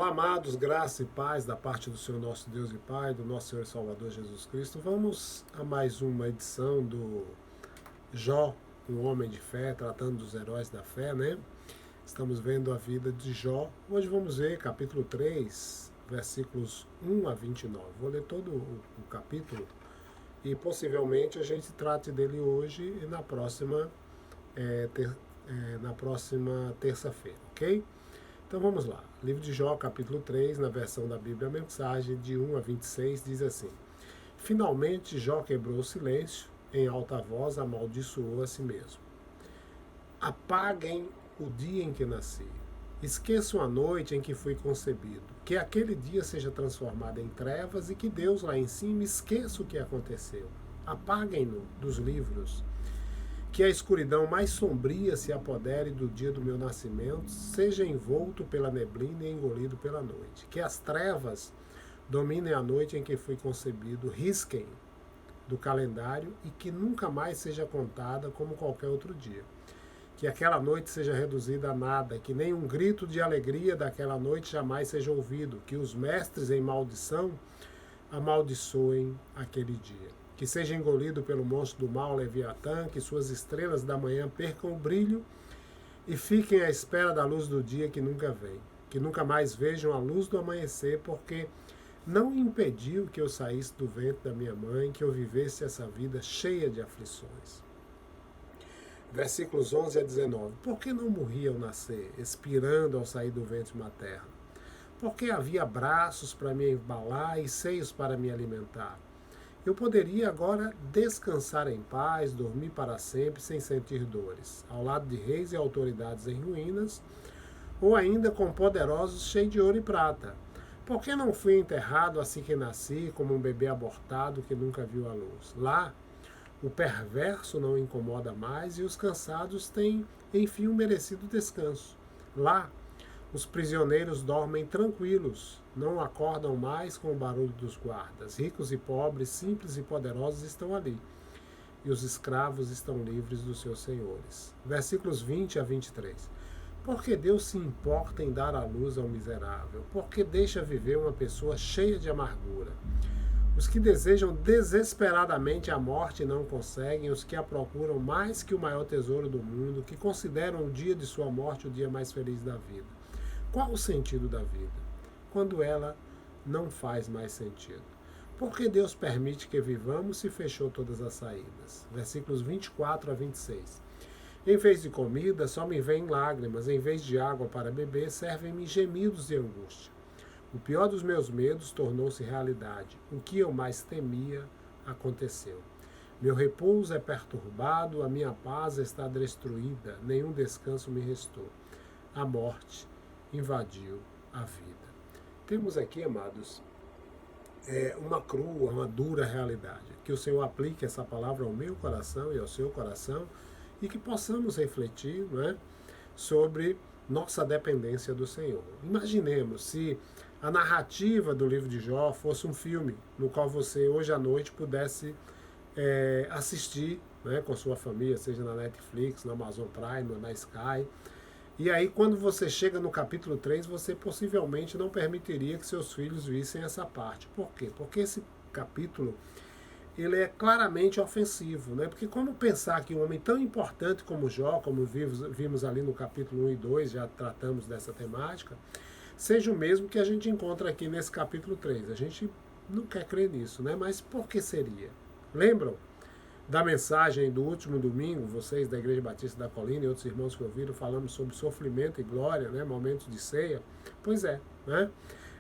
Olá, amados, graça e paz da parte do Senhor nosso Deus e Pai, do nosso Senhor e Salvador Jesus Cristo. Vamos a mais uma edição do Jó, um homem de fé, tratando dos heróis da fé, né? Estamos vendo a vida de Jó. Hoje vamos ver capítulo 3, versículos 1 a 29. Vou ler todo o capítulo e possivelmente a gente trate dele hoje e na próxima terça-feira, ok? Então vamos lá. Livro de Jó, capítulo 3, na versão da Bíblia, a mensagem de 1 a 26 diz assim: Finalmente Jó quebrou o silêncio, em alta voz amaldiçoou a si mesmo. Apaguem o dia em que nasci. Esqueçam a noite em que fui concebido. Que aquele dia seja transformado em trevas e que Deus lá em cima esqueça o que aconteceu. Apaguem-no dos livros. Que a escuridão mais sombria se apodere do dia do meu nascimento, seja envolto pela neblina e engolido pela noite. Que as trevas dominem a noite em que fui concebido, risquem do calendário e que nunca mais seja contada como qualquer outro dia. Que aquela noite seja reduzida a nada, que nem um grito de alegria daquela noite jamais seja ouvido, que os mestres em maldição amaldiçoem aquele dia. Que seja engolido pelo monstro do mal, Leviatã, que suas estrelas da manhã percam o brilho e fiquem à espera da luz do dia que nunca vem. Que nunca mais vejam a luz do amanhecer, porque não impediu que eu saísse do ventre da minha mãe, que eu vivesse essa vida cheia de aflições. Versículos 11 a 19. Por que não morri ao nascer, expirando ao sair do ventre materno? Porque havia braços para me embalar e seios para me alimentar. Eu poderia agora descansar em paz, dormir para sempre sem sentir dores, ao lado de reis e autoridades em ruínas, ou ainda com poderosos cheios de ouro e prata. Por que não fui enterrado assim que nasci, como um bebê abortado que nunca viu a luz? Lá, o perverso não incomoda mais e os cansados têm, enfim, um merecido descanso. Lá, os prisioneiros dormem tranquilos, não acordam mais com o barulho dos guardas. Ricos e pobres, simples e poderosos estão ali, e os escravos estão livres dos seus senhores. Versículos 20 a 23. Porque Deus se importa em dar a luz ao miserável? Porque deixa viver uma pessoa cheia de amargura? Os que desejam desesperadamente a morte não conseguem, os que a procuram mais que o maior tesouro do mundo, que consideram o dia de sua morte o dia mais feliz da vida. Qual o sentido da vida? Quando ela não faz mais sentido. Porque Deus permite que vivamos se fechou todas as saídas. Versículos 24 a 26. Em vez de comida, só me vêm lágrimas. Em vez de água para beber, servem-me gemidos de angústia. O pior dos meus medos tornou-se realidade. O que eu mais temia aconteceu. Meu repouso é perturbado, a minha paz está destruída, nenhum descanso me restou. A morte invadiu a vida. Temos aqui, amados, uma crua, uma dura realidade. Que o Senhor aplique essa palavra ao meu coração e ao seu coração e que possamos refletir, não é, sobre nossa dependência do Senhor. Imaginemos se a narrativa do livro de Jó fosse um filme no qual você hoje à noite pudesse assistir, né, com sua família, seja na Netflix, na Amazon Prime, na Sky. E aí, quando você chega no capítulo 3, você possivelmente não permitiria que seus filhos vissem essa parte. Por quê? Porque esse capítulo ele é claramente ofensivo, né? Porque como pensar que um homem tão importante como Jó, como vimos ali no capítulo 1 e 2, já tratamos dessa temática, seja o mesmo que a gente encontra aqui nesse capítulo 3. A gente não quer crer nisso, né? Mas por que seria? Lembram da mensagem do último domingo, vocês da Igreja Batista da Colina e outros irmãos que ouviram, falamos sobre sofrimento e glória, né, momentos de ceia? Pois é, né?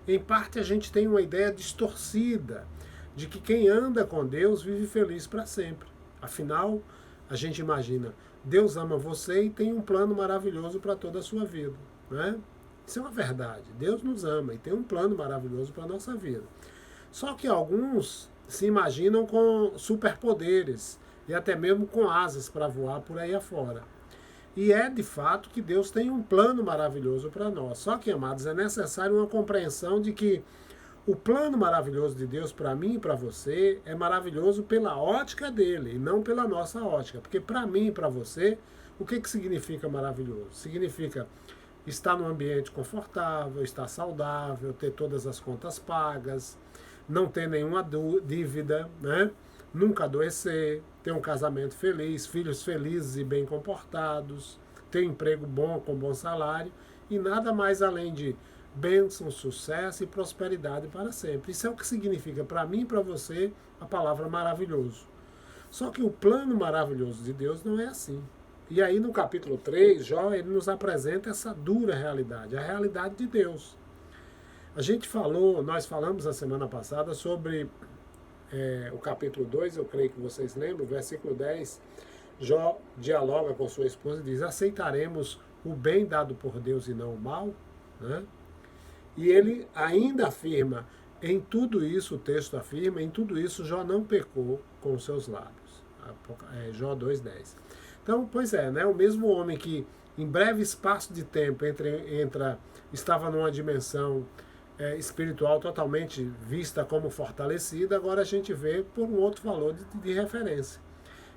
Em parte a gente tem uma ideia distorcida de que quem anda com Deus vive feliz para sempre. Afinal, a gente imagina, Deus ama você e tem um plano maravilhoso para toda a sua vida, né? Isso é uma verdade. Deus nos ama e tem um plano maravilhoso para a nossa vida. Só que alguns se imaginam com superpoderes e até mesmo com asas para voar por aí afora. E é de fato que Deus tem um plano maravilhoso para nós. Só que, amados, é necessário uma compreensão de que o plano maravilhoso de Deus para mim e para você é maravilhoso pela ótica dele e não pela nossa ótica. Porque para mim e para você, o que significa maravilhoso? Significa estar num ambiente confortável, estar saudável, ter todas as contas pagas, não ter nenhuma dívida, né? Nunca adoecer, ter um casamento feliz, filhos felizes e bem comportados, ter emprego bom com bom salário e nada mais além de bênção, sucesso e prosperidade para sempre. Isso é o que significa para mim e para você a palavra maravilhoso. Só que o plano maravilhoso de Deus não é assim. E aí no capítulo 3, Jó, ele nos apresenta essa dura realidade, a realidade de Deus. Nós falamos a semana passada sobre o capítulo 2, eu creio que vocês lembram, versículo 10, Jó dialoga com sua esposa e diz, aceitaremos o bem dado por Deus e não o mal? Né? E ele ainda afirma, em tudo isso, o texto afirma, em tudo isso Jó não pecou com os seus lábios. Jó 2,10. Então, pois é, né, o mesmo homem que em breve espaço de tempo estava numa dimensão espiritual totalmente vista como fortalecida, agora a gente vê por um outro valor de referência.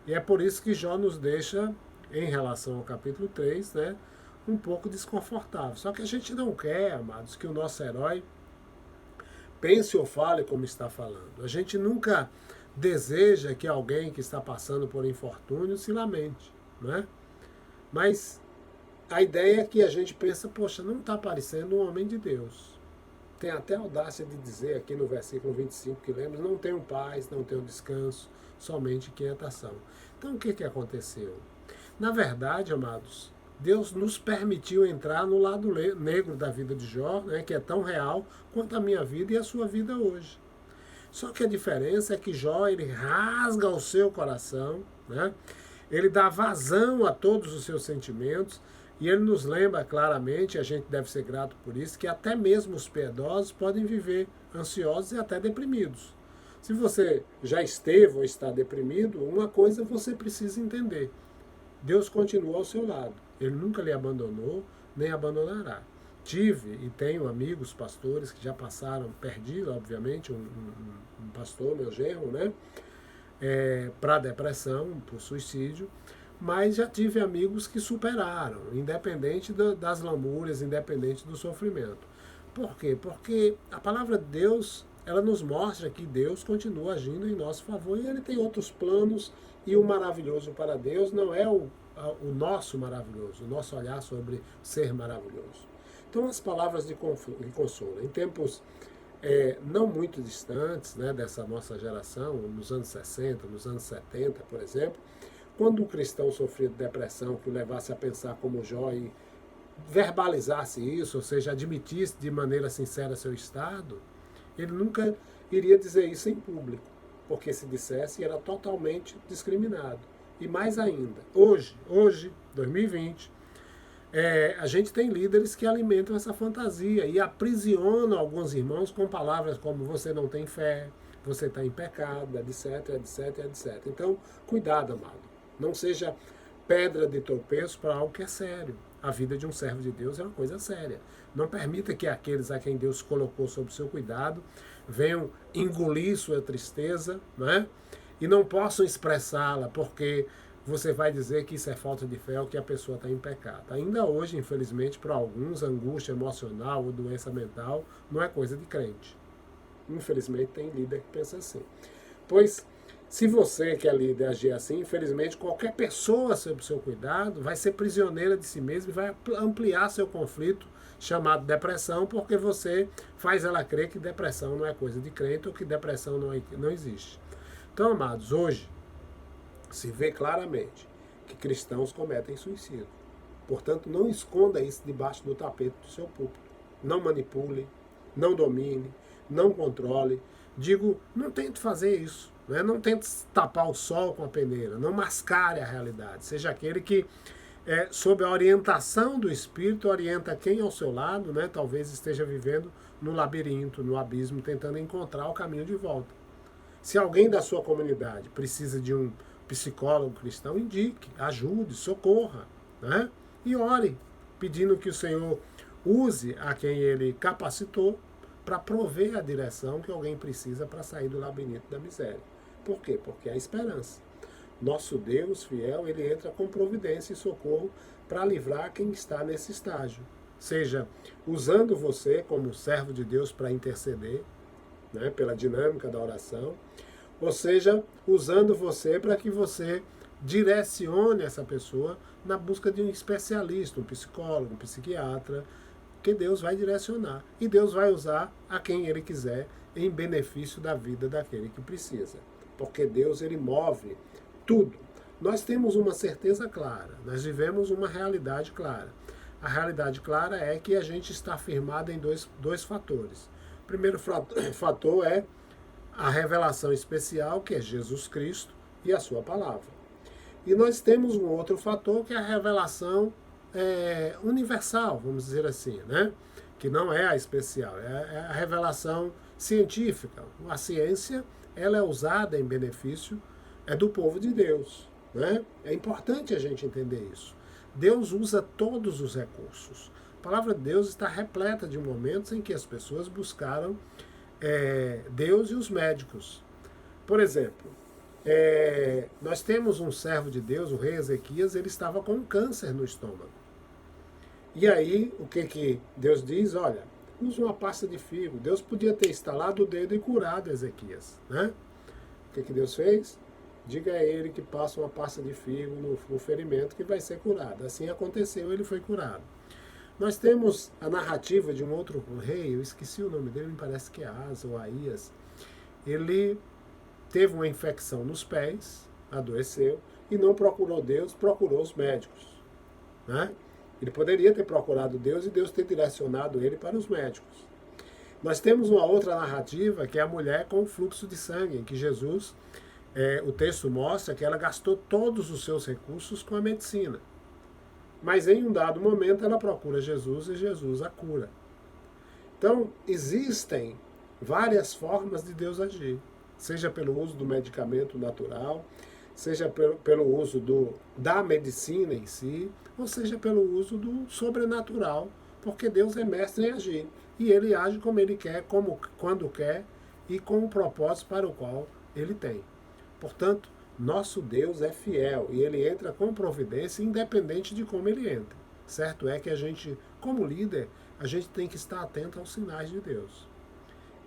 E é por isso que Jó nos deixa, em relação ao capítulo 3, né, um pouco desconfortável. Só que a gente não quer, amados, que o nosso herói pense ou fale como está falando. A gente nunca deseja que alguém que está passando por infortúnio se lamente, né? Mas a ideia é que a gente pensa, poxa, não está parecendo um homem de Deus. Tem até a audácia de dizer aqui no versículo 25 que lemos, não tenho paz, não tenho descanso, somente quietação. Então o que aconteceu? Na verdade, amados, Deus nos permitiu entrar no lado negro da vida de Jó, né, que é tão real quanto a minha vida e a sua vida hoje. Só que a diferença é que Jó, ele rasga o seu coração, né, ele dá vazão a todos os seus sentimentos, e ele nos lembra claramente, a gente deve ser grato por isso, que até mesmo os piedosos podem viver ansiosos e até deprimidos. Se você já esteve ou está deprimido, uma coisa você precisa entender. Deus continua ao seu lado. Ele nunca lhe abandonou, nem abandonará. Tive e tenho amigos pastores que já passaram, perdi, obviamente, um pastor, meu genro, né? Para depressão, por suicídio, mas já tive amigos que superaram, independente das lamúrias, independente do sofrimento. Por quê? Porque a palavra de Deus, ela nos mostra que Deus continua agindo em nosso favor e ele tem outros planos, e o maravilhoso para Deus não é o nosso maravilhoso, o nosso olhar sobre ser maravilhoso. Então as palavras de consolo, em tempos não muito distantes, né, dessa nossa geração, nos anos 60, nos anos 70, por exemplo, quando um cristão sofria de depressão, que o levasse a pensar como Jó e verbalizasse isso, ou seja, admitisse de maneira sincera seu estado, ele nunca iria dizer isso em público, porque se dissesse era totalmente discriminado. E mais ainda, hoje 2020, a gente tem líderes que alimentam essa fantasia e aprisionam alguns irmãos com palavras como você não tem fé, você está em pecado, etc, etc, etc. Então, cuidado, amado. Não seja pedra de tropeço para algo que é sério. A vida de um servo de Deus é uma coisa séria. Não permita que aqueles a quem Deus colocou sob seu cuidado venham engolir sua tristeza, né? E não possam expressá-la, porque você vai dizer que isso é falta de fé ou que a pessoa está em pecado. Ainda hoje, infelizmente, para alguns, angústia emocional ou doença mental não é coisa de crente. Infelizmente, tem líder que pensa assim. Pois, se você que é líder agir assim, infelizmente, qualquer pessoa sob seu cuidado vai ser prisioneira de si mesma e vai ampliar seu conflito chamado depressão, porque você faz ela crer que depressão não é coisa de crente ou que depressão não existe. Então, amados, hoje se vê claramente que cristãos cometem suicídio. Portanto, não esconda isso debaixo do tapete do seu púlpito. Não manipule, não domine, não controle. Digo, não tente fazer isso. Né? Não tente tapar o sol com a peneira. Não mascare a realidade. Seja aquele que, sob a orientação do Espírito, orienta quem ao seu lado, né? Talvez esteja vivendo no labirinto, no abismo, tentando encontrar o caminho de volta. Se alguém da sua comunidade precisa de um psicólogo cristão, indique, ajude, socorra, né? E ore, pedindo que o Senhor use a quem ele capacitou para prover a direção que alguém precisa para sair do labirinto da miséria. Por quê? Porque há esperança. Nosso Deus fiel, ele entra com providência e socorro para livrar quem está nesse estágio. seja usando você como servo de Deus para interceder, né, pela dinâmica da oração, ou seja, usando você para que você direcione essa pessoa na busca de um especialista, um psicólogo, um psiquiatra, que Deus vai direcionar. E Deus vai usar a quem Ele quiser em benefício da vida daquele que precisa. Porque Deus, Ele move tudo. Nós temos uma certeza clara, nós vivemos uma realidade clara. A realidade clara é que a gente está firmado em dois fatores. O primeiro fator é a revelação especial, que é Jesus Cristo e a sua palavra. E nós temos um outro fator, que é a revelação universal, vamos dizer assim, né? Que não é a especial, é a revelação científica. A ciência, ela é usada em benefício do povo de Deus, né? É importante a gente entender isso. Deus usa todos os recursos. A palavra de Deus está repleta de momentos em que as pessoas buscaram Deus e os médicos. Por exemplo, nós temos um servo de Deus, o rei Ezequias, ele estava com um câncer no estômago. E aí, o que Deus diz? Olha, usa uma pasta de figo. Deus podia ter estalado o dedo e curado Ezequias, né? O que Deus fez? Diga a ele que passa uma pasta de figo no ferimento que vai ser curado. Assim aconteceu, ele foi curado. Nós temos a narrativa de um outro rei, eu esqueci o nome dele, me parece que é Asa ou Aías. Ele teve uma infecção nos pés, adoeceu, e não procurou Deus, procurou os médicos, né? Ele poderia ter procurado Deus e Deus ter direcionado ele para os médicos. Nós temos uma outra narrativa, que é a mulher com o fluxo de sangue, em que Jesus, o texto mostra que ela gastou todos os seus recursos com a medicina. Mas em um dado momento ela procura Jesus e Jesus a cura. Então, existem várias formas de Deus agir. Seja pelo uso do medicamento natural, seja pelo uso da medicina em si, ou seja pelo uso do sobrenatural, porque Deus é mestre em agir. E Ele age como Ele quer, quando quer e com o propósito para o qual Ele tem. Portanto, nosso Deus é fiel e Ele entra com providência independente de como Ele entra. Certo é que a gente, como líder, a gente tem que estar atento aos sinais de Deus.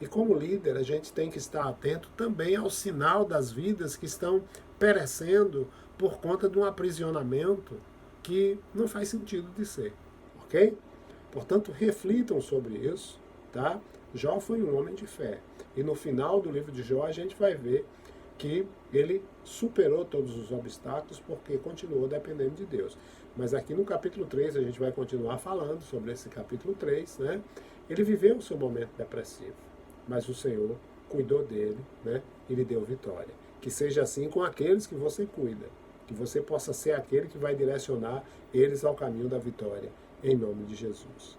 E como líder, a gente tem que estar atento também ao sinal das vidas que estão perecendo por conta de um aprisionamento que não faz sentido de ser, ok? Portanto, reflitam sobre isso, tá? Jó foi um homem de fé. E no final do livro de Jó a gente vai ver que ele superou todos os obstáculos porque continuou dependendo de Deus. Mas aqui no capítulo 3, a gente vai continuar falando sobre esse capítulo 3, né? Ele viveu o seu momento depressivo, mas o Senhor cuidou dele, né? E lhe deu vitória. Que seja assim com aqueles que você cuida, que você possa ser aquele que vai direcionar eles ao caminho da vitória, em nome de Jesus.